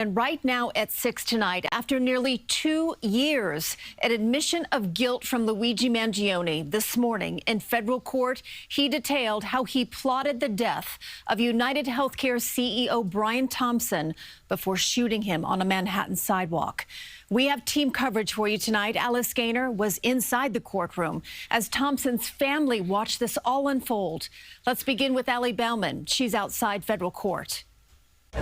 And right now at 6 tonight, after nearly 2 years, an admission of guilt from Luigi Mangione this morning in federal court. He detailed how he plotted the death of UnitedHealthcare CEO Brian Thompson before shooting him on a Manhattan sidewalk. We have team coverage for you tonight. Alice Gaynor was inside the courtroom as Thompson's family watched this all unfold. Let's begin with Bauman. She's outside federal court.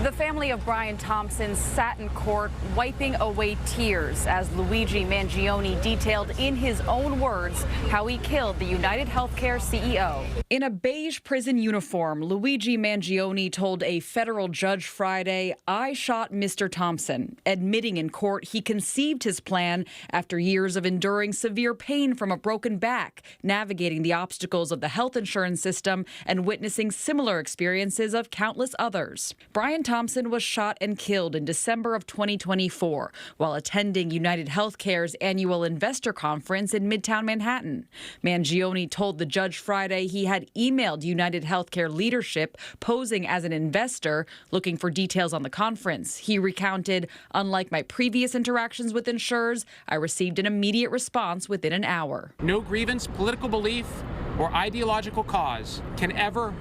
The family of Brian Thompson sat in court wiping away tears as Luigi Mangione detailed in his own words how he killed the UnitedHealthcare CEO. In a beige prison uniform, Luigi Mangione told a federal judge Friday, "I shot Mr. Thompson," admitting in court he conceived his plan after years of enduring severe pain from a broken back, navigating the obstacles of the health insurance system, and witnessing similar experiences of countless others. Brian Thompson was shot and killed in December of 2024 while attending UnitedHealthcare's annual investor conference in Midtown Manhattan. Mangione told the judge Friday he had emailed UnitedHealthcare leadership posing as an investor looking for details on the conference. He recounted, "Unlike my previous interactions with insurers, I received an immediate response within an hour." No grievance, political belief, or ideological cause can ever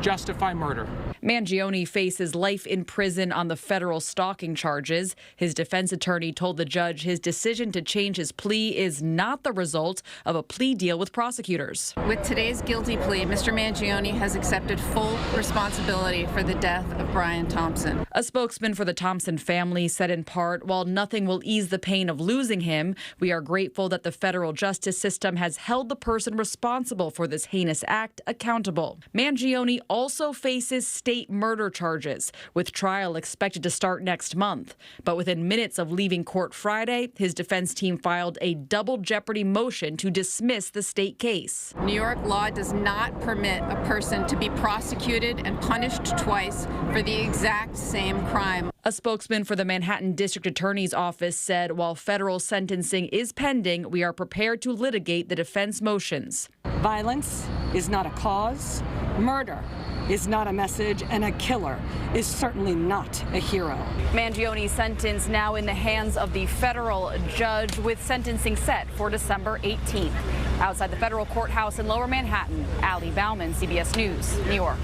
justify murder. Mangione faces life in prison on the federal stalking charges. His defense attorney told the judge his decision to change his plea is not the result of a plea deal with prosecutors. With today's guilty plea, Mr. Mangione has accepted full responsibility for the death of Brian Thompson. A spokesman for the Thompson family said in part, "While nothing will ease the pain of losing him, we are grateful that the federal justice system has held the person responsible for this heinous act accountable." Mangione also faces state murder charges, with trial expected to start next month. But within minutes of leaving court Friday, his defense team filed a double jeopardy motion to dismiss the state case. New York law does not permit a person to be prosecuted and punished twice for the exact same crime. A spokesman for the Manhattan District Attorney's Office said while federal sentencing is pending, we are prepared to litigate the defense motions. Violence is not a cause. Murder is not a message, and a killer is certainly not a hero. Mangione's sentence now in the hands of the federal judge, with sentencing set for December 18th. Outside the federal courthouse in Lower Manhattan, Bauman, CBS News, New York.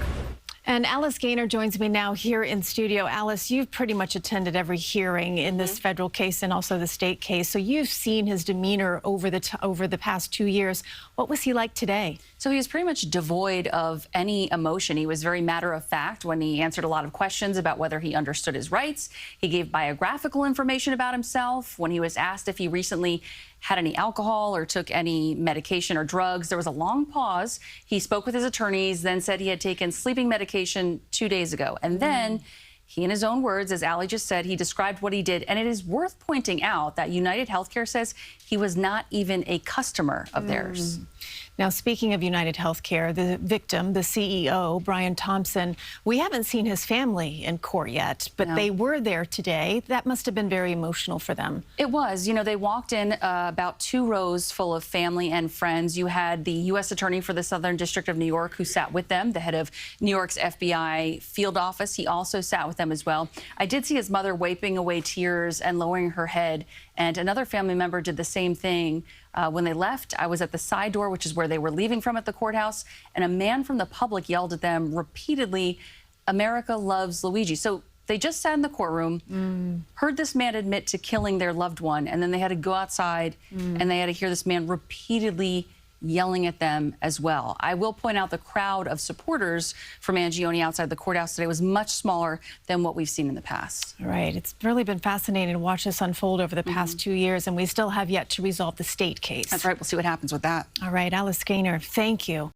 And Alice Gaynor joins me now here in studio. Alice, you've pretty much attended every hearing in this federal case and also the state case. So you've seen his demeanor over the past 2 years. What was he like today? So he was pretty much devoid of any emotion. He was very matter of fact when he answered a lot of questions about whether he understood his rights. He gave biographical information about himself. When he was asked if he recently had any alcohol or took any medication or drugs, there was a long pause. He spoke with his attorneys, then said he had taken sleeping medication 2 days ago. And then he, in his own words, as Ali just said, he described what he did. And it is worth pointing out that UnitedHealthcare says he was not even a customer of theirs. Now, speaking of UnitedHealthcare, the victim, the CEO, Brian Thompson, we haven't seen his family in court yet, but they were there today. That must have been very emotional for them. It was. You know, they walked in about 2 rows full of family and friends. You had the U.S. Attorney for the Southern District of New York who sat with them, the head of New York's FBI field office. He also sat with them as well. I did see his mother wiping away tears and lowering her head, and another family member did the same thing. When they left, I was at the side door, which is where they were leaving from at the courthouse, and a man from the public yelled at them repeatedly, "America loves Luigi." So they just sat in the courtroom, heard this man admit to killing their loved one, and then they had to go outside and they had to hear this man repeatedly yelling at them as well. I will point out the crowd of supporters for Mangione outside the courthouse today was much smaller than what we've seen in the past. All right. It's really been fascinating to watch this unfold over the past 2 years, and we still have yet to resolve the state case. That's right. We'll see what happens with that. All right. Alice Gaynor, thank you.